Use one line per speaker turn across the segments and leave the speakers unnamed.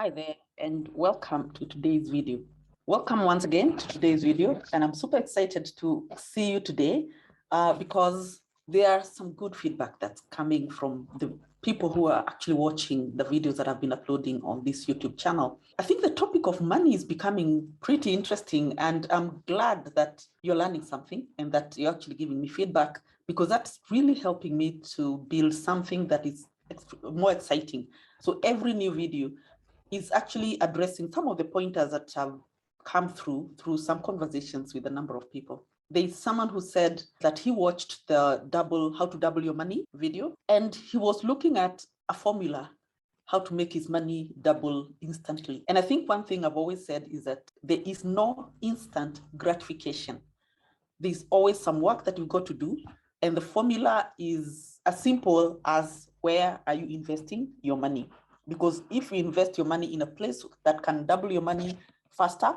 Hi there, and welcome to today's video. Welcome once again to today's video, and I'm super excited to see you today because there are some good feedback that's coming from the people who are actually watching the videos that I've been uploading on this YouTube channel. I think the topic of money is becoming pretty interesting, and I'm glad that you're learning something and that you're actually giving me feedback, because that's really helping me to build something that is more exciting. So every new video is actually addressing some of the pointers that have come through some conversations with a number of people. There's someone who said that he watched the how to double your money video, and he was looking at a formula, how to make his money double instantly. And I think one thing I've always said is that there is no instant gratification. There's always some work that you've got to do. And the formula is as simple as, where are you investing your money? Because if you invest your money in a place that can double your money faster,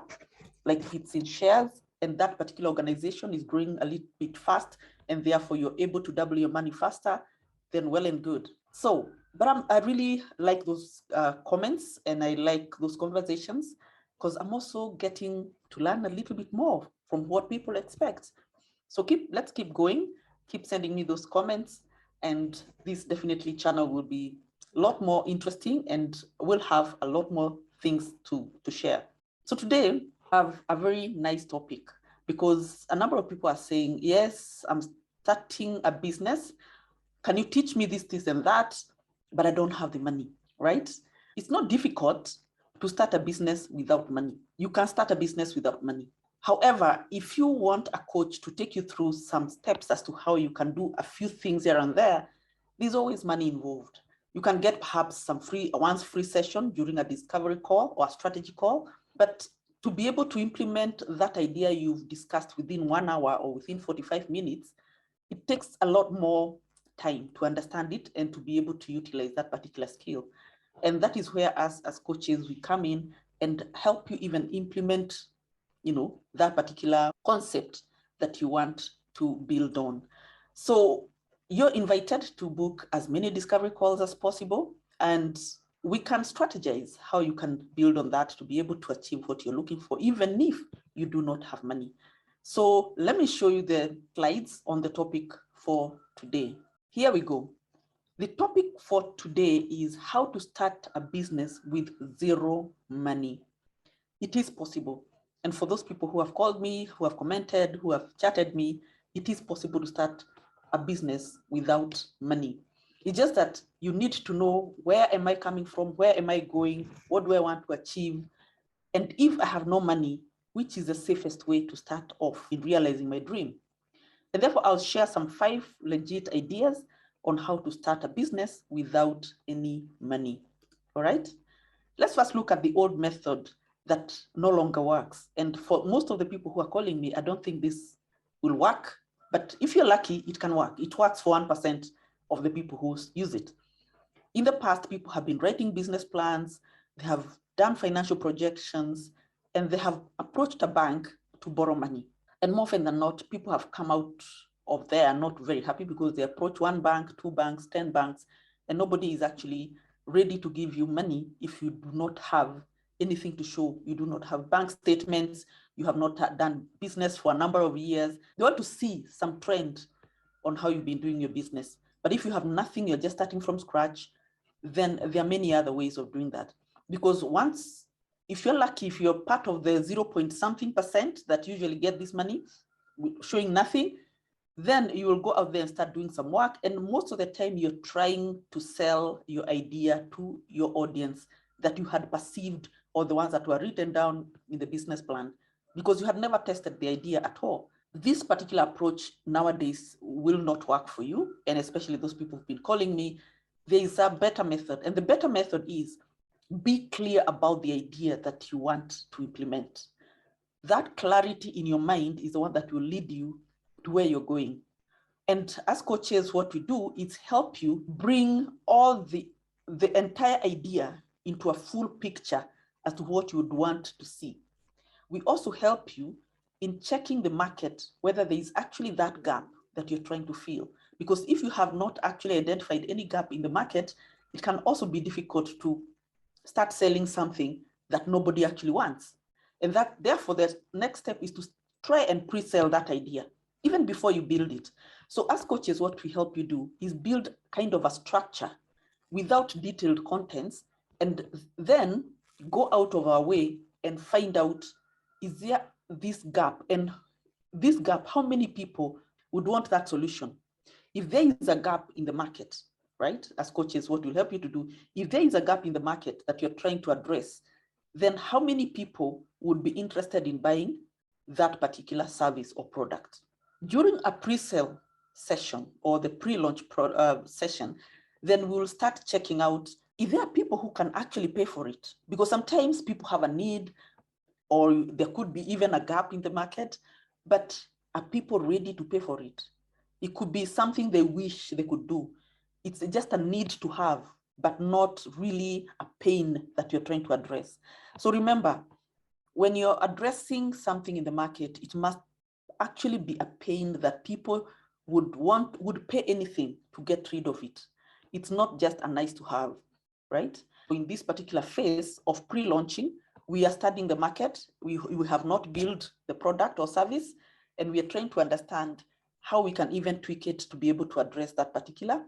like if it's in shares and that particular organization is growing a little bit fast, and therefore you're able to double your money faster, then well and good. So, but I really like those comments, and I like those conversations, because I'm also getting to learn a little bit more from what people expect. So let's keep going, keep sending me those comments, and this definitely channel will be a lot more interesting, and we'll have a lot more things to share. So today I have a very nice topic, because a number of people are saying, yes, I'm starting a business. Can you teach me this, and that? But I don't have the money, right? It's not difficult to start a business without money. You can start a business without money. However, if you want a coach to take you through some steps as to how you can do a few things here and there, there's always money involved. You can get perhaps some free session during a discovery call or a strategy call, but to be able to implement that idea you've discussed within 1 hour or within 45 minutes, it takes a lot more time to understand it and to be able to utilize that particular skill. And that is where as coaches, we come in and help you even implement, that particular concept that you want to build on. So you're invited to book as many discovery calls as possible, and we can strategize how you can build on that to be able to achieve what you're looking for, even if you do not have money. So let me show you the slides on the topic for today. Here we go. The topic for today is how to start a business with zero money. It is possible. And for those people who have called me, who have commented, who have chatted me, it is possible to start a business without money. It's just that you need to know, where am I coming from? Where am I going? What do I want to achieve? And if I have no money, which is the safest way to start off in realizing my dream? And therefore, I'll share some 5 legit ideas on how to start a business without any money. All right? Let's first look at the old method that no longer works. And for most of the people who are calling me, I don't think this will work. But if you're lucky, it can work. It works for 1% of the people who use it. In the past, people have been writing business plans, they have done financial projections, and they have approached a bank to borrow money. And more often than not, people have come out of there not very happy, because they approach 1 bank, 2 banks, 10 banks, and nobody is actually ready to give you money if you do not have anything to show. You do not have bank statements, you have not done business for a number of years. They want to see some trend on how you've been doing your business. But if you have nothing, you're just starting from scratch, then there are many other ways of doing that. Because if you're lucky, if you're part of the 0 point something percent that usually get this money, showing nothing, then you will go out there and start doing some work. And most of the time, you're trying to sell your idea to your audience that you had perceived, or the ones that were written down in the business plan, because you had never tested the idea at all. This particular approach nowadays will not work for you. And especially those people who've been calling me, there is a better method. And the better method is, be clear about the idea that you want to implement. That clarity in your mind is the one that will lead you to where you're going. And as coaches, what we do is help you bring all the entire idea into a full picture as to what you would want to see. We also help you in checking the market, whether there is actually that gap that you're trying to fill. Because if you have not actually identified any gap in the market, it can also be difficult to start selling something that nobody actually wants. And that, therefore, the next step is to try and pre-sell that idea, even before you build it. So as coaches, what we help you do is build kind of a structure without detailed contents, and then go out of our way and find out, is there this gap? And this gap, how many people would want that solution? If there is a gap in the market, right, as coaches, what will help you to do, if there is a gap in the market that you're trying to address, then how many people would be interested in buying that particular service or product? During a pre-sale session or the pre-launch session, then we'll start checking out if there are people who can actually pay for it. Because sometimes people have a need, or there could be even a gap in the market, but are people ready to pay for it? It could be something they wish they could do. It's just a need to have, but not really a pain that you're trying to address. So remember, when you're addressing something in the market, it must actually be a pain that people would pay anything to get rid of it. It's not just a nice to have, right? In this particular phase of pre-launching, we are studying the market. We have not built the product or service, and we are trying to understand how we can even tweak it to be able to address that particular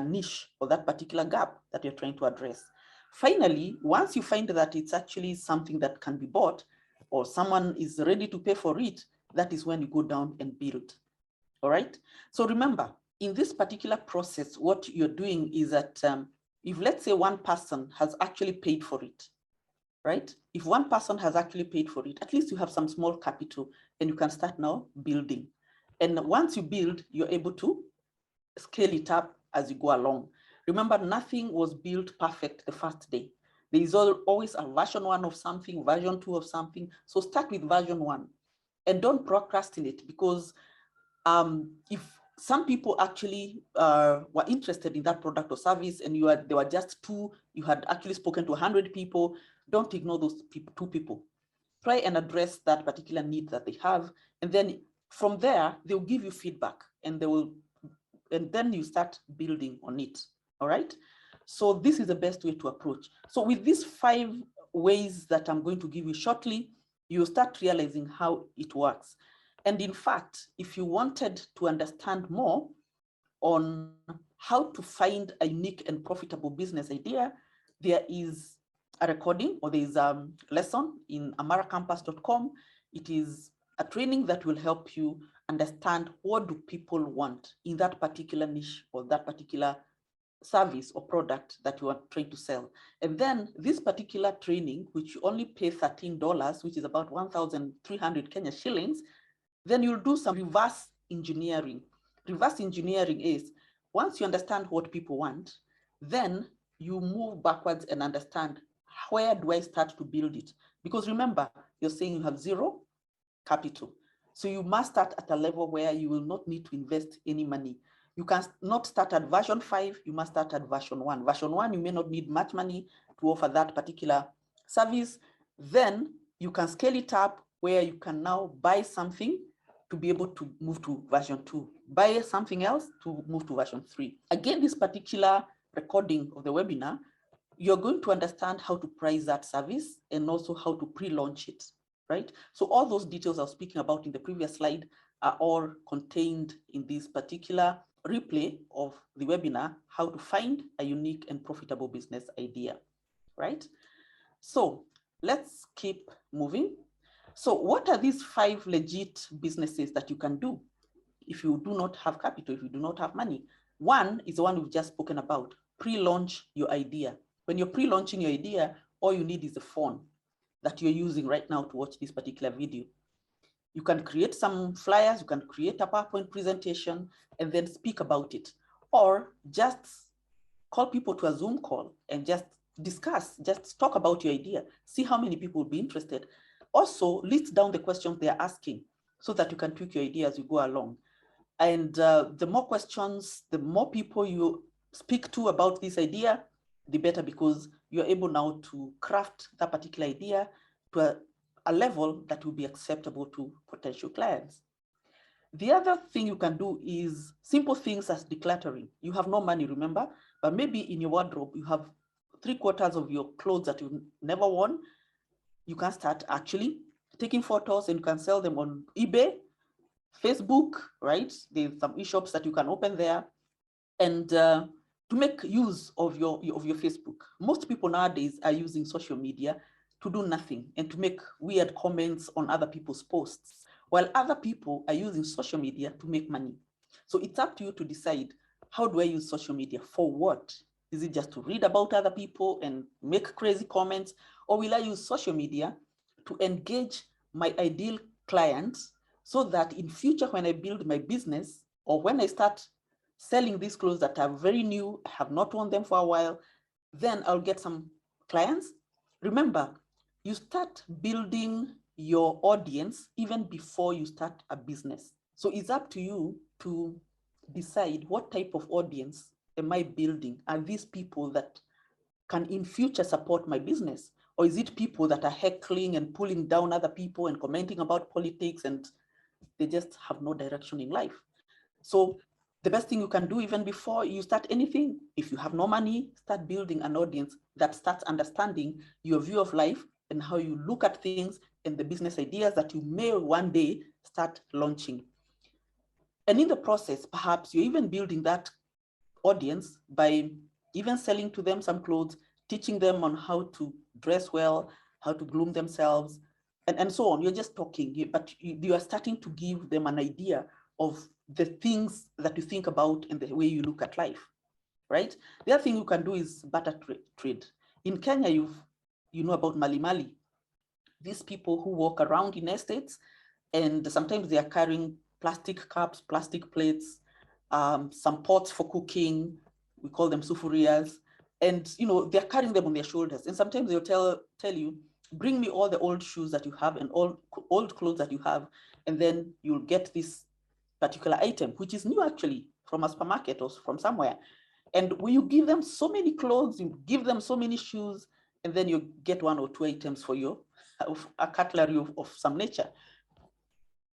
niche or that particular gap that you're trying to address. Finally, once you find that it's actually something that can be bought or someone is ready to pay for it, that is when you go down and build. All right. So remember, in this particular process, what you're doing is that if, let's say, one person has actually paid for it, right? If one person has actually paid for it, at least you have some small capital and you can start now building. And once you build, you're able to scale it up as you go along. Remember, nothing was built perfect the first day. There is always a version 1 of something, version 2 of something. So start with version 1 and don't procrastinate, because if some people actually were interested in that product or service and there were just 2, you had actually spoken to 100 people, don't ignore those 2 people. Try and address that particular need that they have. And then from there, they'll give you feedback and then you start building on it. All right. So this is the best way to approach. So with these 5 ways that I'm going to give you shortly, you'll start realizing how it works. And in fact, if you wanted to understand more on how to find a unique and profitable business idea, there is a recording, or there is a lesson in amaracampus.com. It is a training that will help you understand what do people want in that particular niche or that particular service or product that you are trying to sell. And then this particular training, which you only pay $13, which is about 1,300 Kenya shillings, then you'll do some reverse engineering. Reverse engineering is, once you understand what people want, then you move backwards and understand, where do I start to build it? Because remember, you're saying you have 0 capital. So you must start at a level where you will not need to invest any money. You can not start at version 5, you must start at version 1. Version 1, you may not need much money to offer that particular service. Then you can scale it up where you can now buy something to be able to move to version 2, buy something else to move to version 3. Again, this particular recording of the webinar, you're going to understand how to price that service and also how to pre-launch it, right? So all those details I was speaking about in the previous slide are all contained in this particular replay of the webinar, how to find a unique and profitable business idea, right? So let's keep moving. So what are these 5 legit businesses that you can do if you do not have capital, if you do not have money? One is the one we've just spoken about, pre-launch your idea. When you're pre-launching your idea, all you need is the phone that you're using right now to watch this particular video. You can create some flyers, you can create a PowerPoint presentation and then speak about it. Or just call people to a Zoom call and just discuss, just talk about your idea, see how many people will be interested. Also, list down the questions they're asking so that you can tweak your idea as you go along. And the more questions, the more people you speak to about this idea, the better, because you're able now to craft that particular idea to a level that will be acceptable to potential clients. The other thing you can do is simple things as decluttering. You have no money, remember, but maybe in your wardrobe, you have 3/4 of your clothes that you've never worn, you can start actually taking photos and you can sell them on eBay, Facebook, right? There's some e-shops that you can open there. And to make use of your Facebook. Most people nowadays are using social media to do nothing and to make weird comments on other people's posts, while other people are using social media to make money. So it's up to you to decide, how do I use social media? For what? Is it just to read about other people and make crazy comments? Or will I use social media to engage my ideal clients so that in future, when I build my business or when I start selling these clothes that are very new, I have not worn them for a while, then I'll get some clients. Remember, you start building your audience even before you start a business. So it's up to you to decide, what type of audience am I building? Are these people that can in future support my business? Or is it people that are heckling and pulling down other people and commenting about politics and they just have no direction in life? So the best thing you can do even before you start anything, if you have no money, start building an audience that starts understanding your view of life and how you look at things and the business ideas that you may one day start launching. And in the process, perhaps you're even building that audience by even selling to them some clothes, teaching them on how to dress well, how to groom themselves, and so on. You're just talking, but you are starting to give them an idea of the things that you think about and the way you look at life, right? The other thing you can do is barter trade. In Kenya, you know about Mali Mali. These people who walk around in estates, and sometimes they are carrying plastic cups, plastic plates, some pots for cooking. We call them sufurias. And they're carrying them on their shoulders. And sometimes they'll tell you, bring me all the old shoes that you have and all old clothes that you have, and then you'll get this particular item, which is new actually from a supermarket or from somewhere. And when you give them so many clothes, you give them so many shoes, and then you get 1 or 2 items for you, a cutlery of some nature.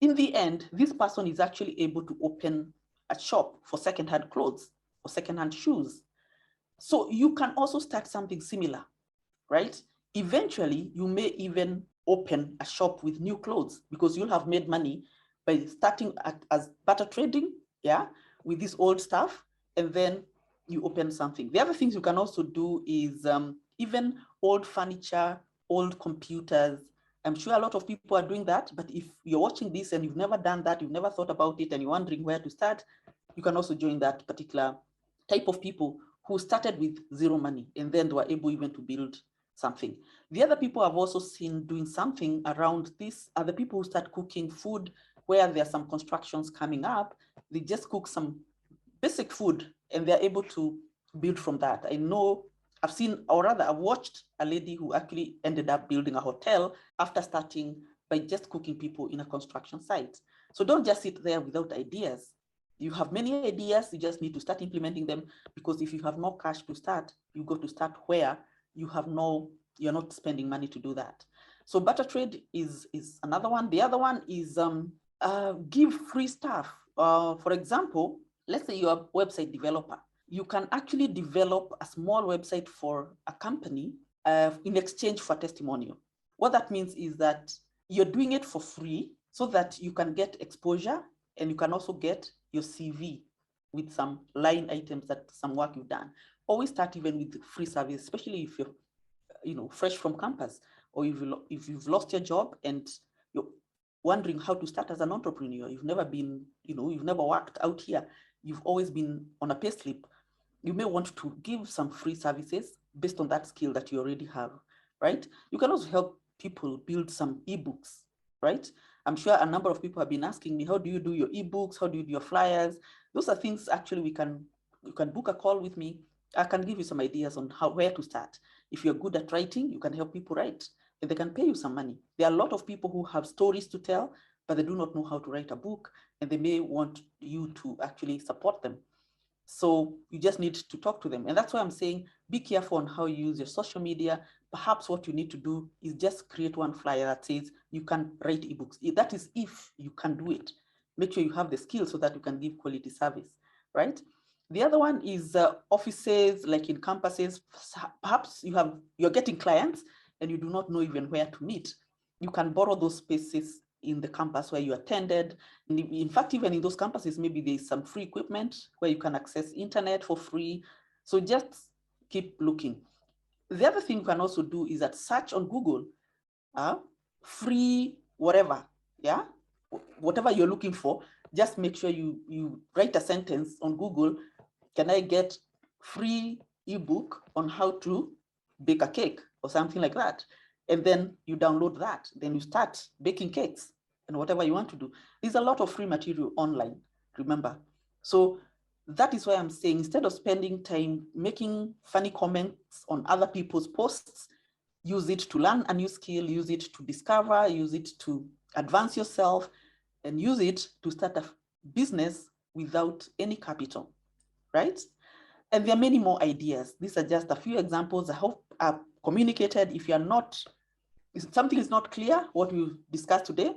In the end, this person is actually able to open a shop for secondhand clothes or secondhand shoes. So you can also start something similar, right? Eventually, you may even open a shop with new clothes because you'll have made money by starting as barter trading, yeah, with this old stuff, and then you open something. The other things you can also do is even old furniture, old computers. I'm sure a lot of people are doing that, but if you're watching this and you've never done that, you've never thought about it, and you're wondering where to start, you can also join that particular type of people who started with zero money and then they were able even to build something. The other people I've also seen doing something around this are the people who start cooking food where there are some constructions coming up. They just cook some basic food and they're able to build from that. I know I've seen, or rather I've watched a lady who actually ended up building a hotel after starting by just cooking people in a construction site. So don't just sit there without ideas. You have many ideas, you just need to start implementing them, because if you have no cash to start, you got to start where you have you're not spending money to do that. So barter trade is another one. The other one is give free stuff. For example, let's say you're a website developer. You can actually develop a small website for a company in exchange for testimonial. What that means is that you're doing it for free so that you can get exposure and you can also get your CV with some line items that some work you've done. Always start even with free service, especially if you're fresh from campus, or if you've lost your job and you're wondering how to start as an entrepreneur. You've never been, you've never worked out here. You've always been on a pay slip. You may want to give some free services based on that skill that you already have, right? You can also help people build some eBooks, right? I'm sure a number of people have been asking me, how do you do your eBooks? How do you do your flyers? Those are things actually you can book a call with me. I can give you some ideas on where to start. If you're good at writing, you can help people write and they can pay you some money. There are a lot of people who have stories to tell, but they do not know how to write a book, and they may want you to actually support them. So you just need to talk to them. And that's why I'm saying, be careful on how you use your social media. Perhaps what you need to do is just create one flyer that says you can write ebooks. That is if you can do it. Make sure you have the skills so that you can give quality service, right? The other one is offices, like in campuses. Perhaps you're getting clients and you do not know even where to meet. You can borrow those spaces in the campus where you attended. And in fact, even in those campuses, maybe there's some free equipment where you can access internet for free. So just keep looking. The other thing you can also do is that search on Google, free whatever, yeah? Whatever you're looking for, just make sure you write a sentence on Google. Can I get free ebook on how to bake a cake or something like that? And then you download that. Then you start baking cakes and whatever you want to do. There's a lot of free material online, remember. So that is why I'm saying, instead of spending time making funny comments on other people's posts, use it to learn a new skill, use it to discover, use it to advance yourself, and use it to start a business without any capital, right? And there are many more ideas. These are just a few examples. I hope I've communicated. If something is not clear, what we've discussed today,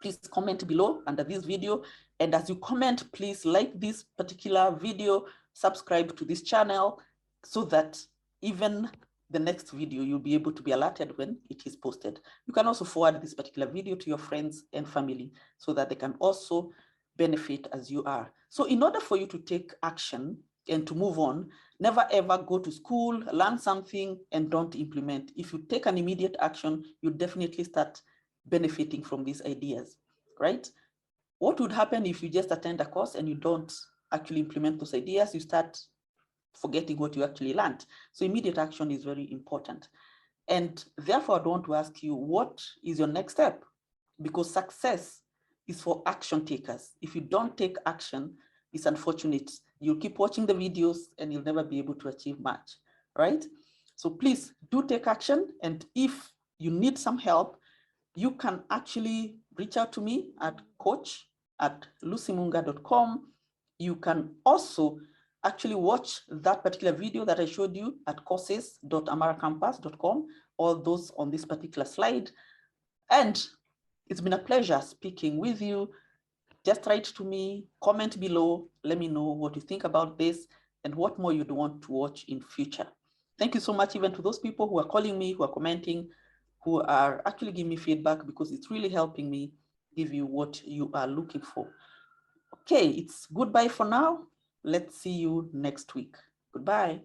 please comment below under this video. And as you comment, please like this particular video, subscribe to this channel, so that even the next video, you'll be able to be alerted when it is posted. You can also forward this particular video to your friends and family so that they can also benefit as you are. So in order for you to take action and to move on, never ever go to school, learn something and don't implement. If you take an immediate action, you definitely start benefiting from these ideas, right? What would happen if you just attend a course and you don't actually implement those ideas? You start forgetting what you actually learned. So immediate action is very important. And therefore, I want to ask you, what is your next step? Because success is for action takers. If you don't take action, it's unfortunate. You'll keep watching the videos and you'll never be able to achieve much, right? So please do take action. And if you need some help, you can actually reach out to me at coach@lucymunga.com. You can also actually watch that particular video that I showed you at courses.amaracampus.com, all those on this particular slide. And it's been a pleasure speaking with you. Just write to me, comment below, let me know what you think about this and what more you'd want to watch in future. Thank you so much even to those people who are calling me, who are commenting, who are actually giving me feedback, because it's really helping me give you what you are looking for. Okay, it's goodbye for now. Let's see you next week. Goodbye.